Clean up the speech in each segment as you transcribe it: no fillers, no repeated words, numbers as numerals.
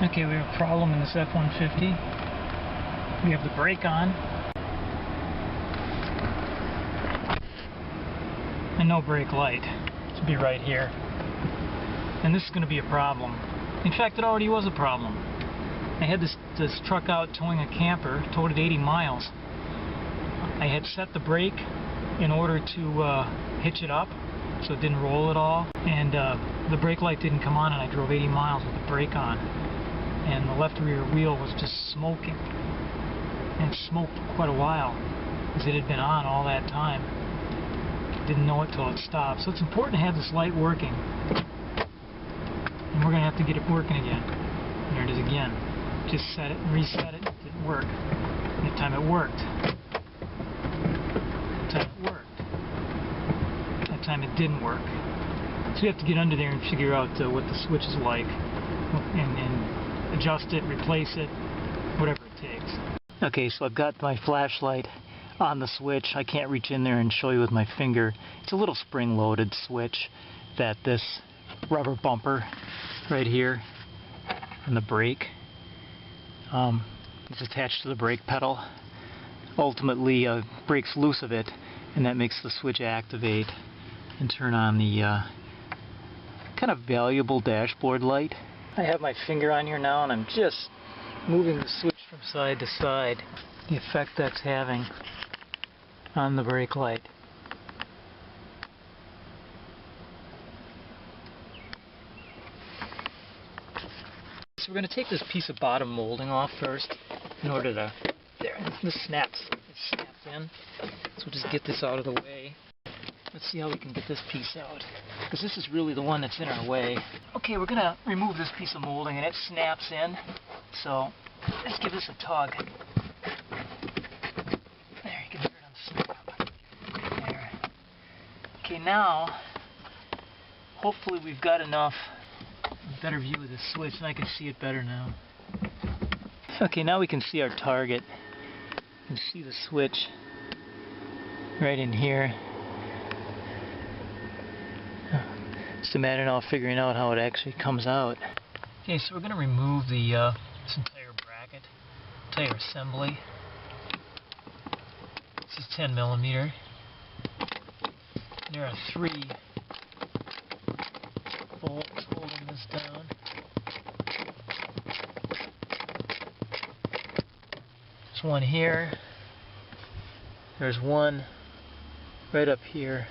Okay, we have a problem in this F-150. We have the brake on and no brake light. It should be right here. And this is going to be a problem. In fact, it already was a problem. I had this truck out towing a camper, towed it 80 miles. I had set the brake in order to hitch it up so it didn't roll at all, and the brake light didn't come on, and I drove 80 miles with the brake on. And the left rear wheel was just smoking, and it smoked for quite a while because it had been on all that time. Didn't know it till it stopped. So it's important to have this light working, and we're going to have to get it working again. And there it is again. Just set it and reset it. It didn't work. That time it worked. That time it worked. That time it didn't work. So you have to get under there and figure out what the switch is like, and adjust it, replace it, whatever it takes. Okay, so I've got my flashlight on the switch. I can't reach in there and show you with my finger. It's a little spring-loaded switch that this rubber bumper right here and the brake is attached to the brake pedal. Ultimately, breaks loose of it, and that makes the switch activate and turn on the kind of valuable dashboard light. I have my finger on here now, and I'm just moving the switch from side to side. The effect that's having on the brake light. So we're going to take this piece of bottom molding off first in order to... There, this snaps. It's snapped in. So we'll just get this out of the way. Let's see how we can get this piece out, because this is really the one that's in our way. Okay, we're going to remove this piece of molding, and it snaps in. So let's give this a tug. There, you can hear it on the snap. There. Okay, now, hopefully we've got enough, a better view of the switch, and I can see it better now. Okay, now we can see our target. You can see the switch right in here. It's a matter now of figuring out how it actually comes out. Okay, so we're going to remove the this entire bracket, entire assembly. This is 10 millimeter. There are 3 bolts holding this down. There's one here. There's one right up here.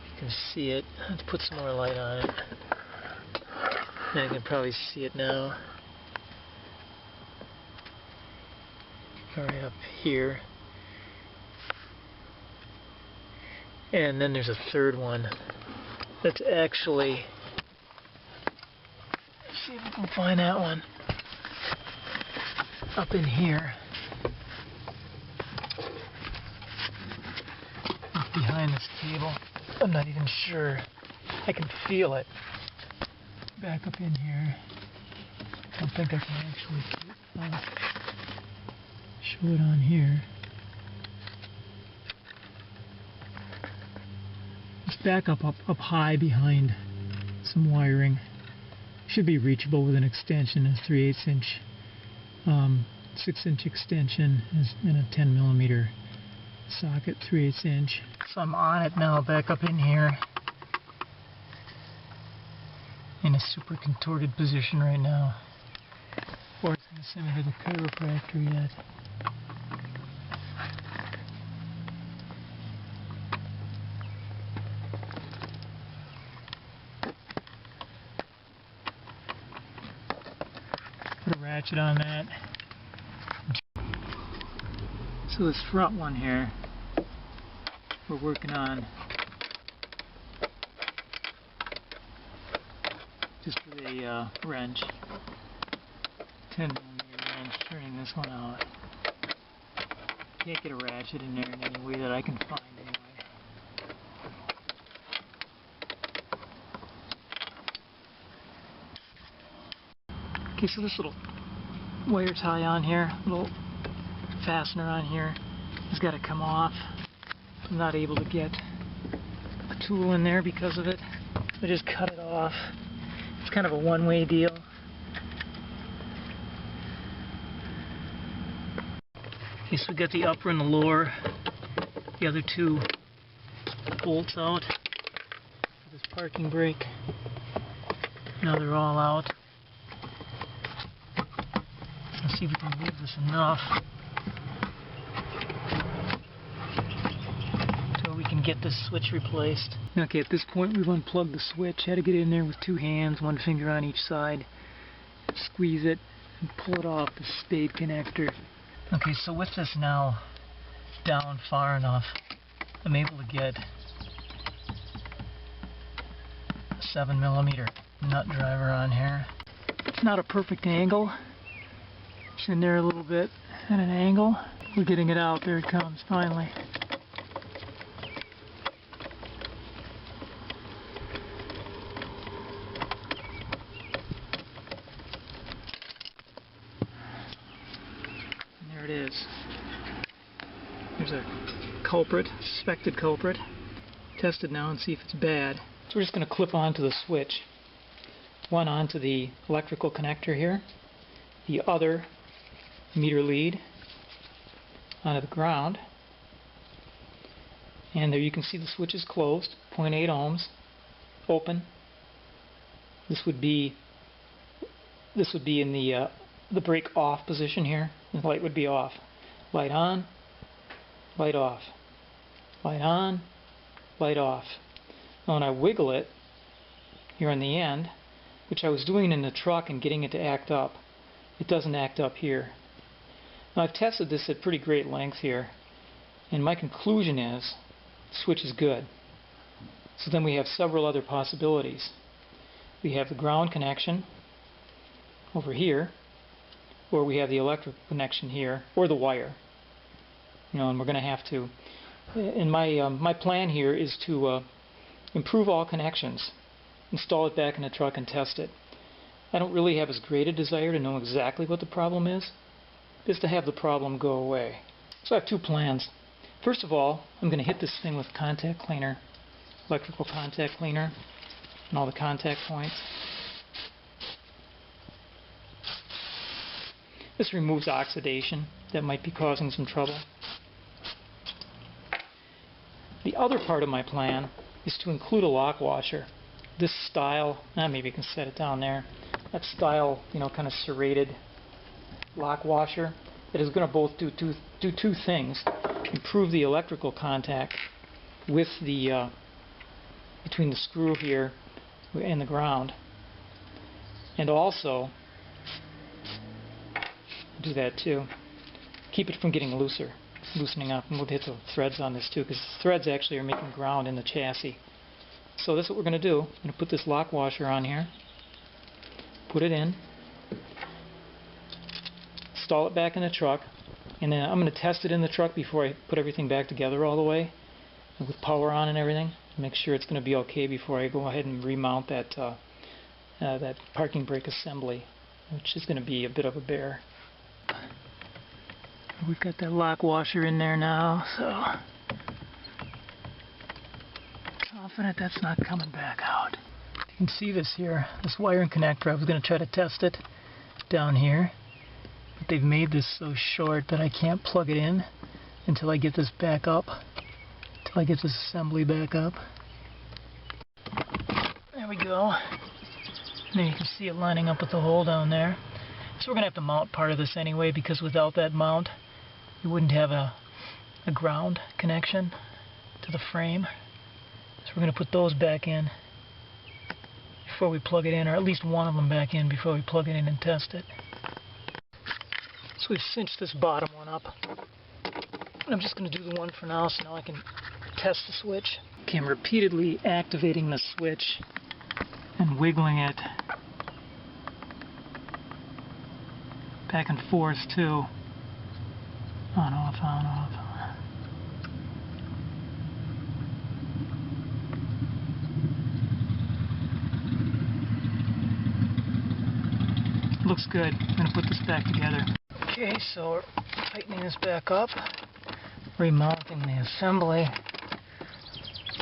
You can see it. Let's put some more light on it. And I can probably see it now. Right up here. And then there's a third one that's actually... Let's see if we can find that one. Up in here. Up behind this table. I'm not even sure. I can feel it. Back up in here. I don't think I can actually show it on here. It's back up high behind some wiring. Should be reachable with an extension, a 3/8 inch, 6-inch extension, and a 10 millimeter socket, 3/8 inch. So I'm on it now, back up in here, in a super contorted position right now. Or it's going to send me to the chiropractor yet. Put a ratchet on that. So this front one here, we're working on just with a wrench, 10 millimeter wrench, turning this one out. Can't get a ratchet in there in any way that I can find anyway. Okay, so this little wire tie on here, little fastener on here, has got to come off. I'm not able to get a tool in there because of it. I just cut it off. It's kind of a one-way deal. we got the upper and the lower, the other two bolts out for this parking brake. Now they're all out. Let's see if we can move this enough so we can get this switch replaced. Okay, at this point we've unplugged the switch. Had to get in there with two hands, one finger on each side, squeeze it, and pull it off the spade connector. Okay, so with this now down far enough, I'm able to get a 7mm nut driver on here. It's not a perfect angle. It's in there a little bit at an angle. We're getting it out. There it comes, finally. And there it is. There's a culprit, suspected culprit. Test it now and see if it's bad. So we're just going to clip onto the switch. One onto the electrical connector here, the other meter lead onto the ground, and there you can see the switch is closed, 0.8 ohms, open. This would be in the brake off position here. The light would be off. Light on, light off, light on, light off. Now when I wiggle it here on the end, which I was doing in the truck and getting it to act up, it doesn't act up here. Now I've tested this at pretty great length here, and my conclusion is the switch is good. So then we have several other possibilities. We have the ground connection over here, or we have the electric connection here, or the wire. You know, and we're going to have to. And my plan here is to improve all connections, install it back in the truck, and test it. I don't really have as great a desire to know exactly what the problem is to have the problem go away. So I have two plans. First of all, I'm going to hit this thing with contact cleaner, electrical contact cleaner, and all the contact points. This removes oxidation that might be causing some trouble. The other part of my plan is to include a lock washer. This style, maybe you can set it down there, that style, you know, kind of serrated lock washer, that is going to both do two things: improve the electrical contact with the between the screw here and the ground, and also do that too, keep it from getting loosening up. And we'll hit the threads on this too, because the threads actually are making ground in the chassis. So this is what we're going to do. I'm going to put this lock washer on here, put it in, install it back in the truck, and then I'm going to test it in the truck before I put everything back together all the way, with power on and everything, make sure it's going to be okay before I go ahead and remount that that parking brake assembly, which is going to be a bit of a bear. We've got that lock washer in there now, so confident that's not coming back out. You can see this here, this wiring connector. I was going to try to test it down here, but they've made this so short that I can't plug it in until I get this back up, until I get this assembly back up. There we go. And there you can see it lining up with the hole down there. So we're going to have to mount part of this anyway, because without that mount you wouldn't have a ground connection to the frame. So we're going to put those back in before we plug it in, or at least one of them back in before we plug it in and test it. So we've cinched this bottom one up. I'm just going to do the one for now, so now I can test the switch. Okay, I'm repeatedly activating the switch and wiggling it back and forth too. On, off, on, off. Looks good. I'm going to put this back together. Okay, so we're tightening this back up, remounting the assembly.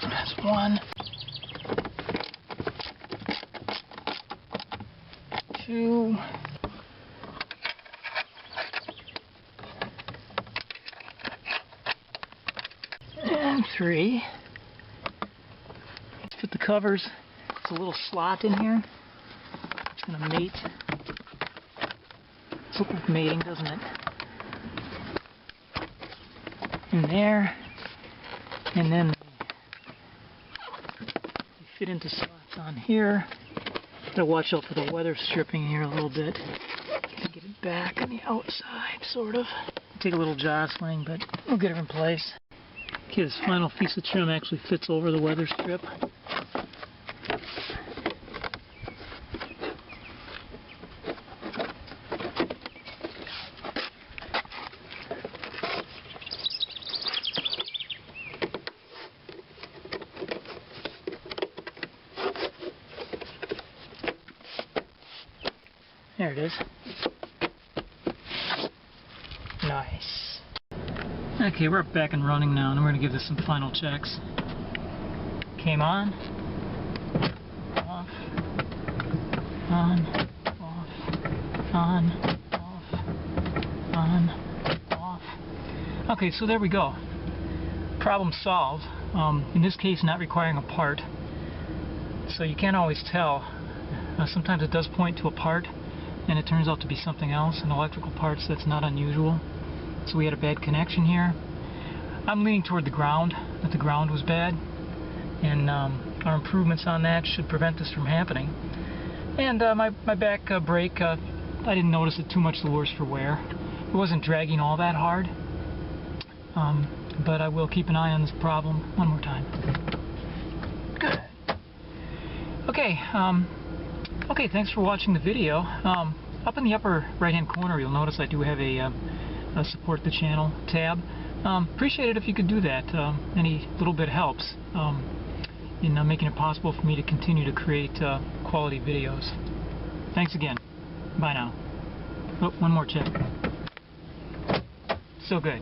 That's one, two, 3. Fit the covers. It's a little slot in here. It's going to mate. It's looks like mating, doesn't it? In there. And then they fit into slots on here. Gotta watch out for the weather stripping here a little bit. Get it back on the outside, sort of. Take a little jostling, but we'll get it in place. Okay, this final piece of trim actually fits over the weather strip. There it is. Nice. Okay, we're back and running now, and we're going to give this some final checks. Came on. Off. On. Off. On. Off. On. Off. Okay, so there we go. Problem solved. In this case, not requiring a part. So you can't always tell. Sometimes it does point to a part, and it turns out to be something else, in electrical parts. That's not unusual. So we had a bad connection here. I'm leaning toward the ground, that the ground was bad, and our improvements on that should prevent this from happening. And my back brake, I didn't notice it too much the worse for wear. It wasn't dragging all that hard, but I will keep an eye on this problem one more time. Good. Okay, okay, thanks for watching the video. Up in the upper right hand corner you'll notice I do have a support the channel tab. Appreciate it if you could do that. Any little bit helps in making it possible for me to continue to create quality videos. Thanks again. Bye now. Oh, one more check. So good.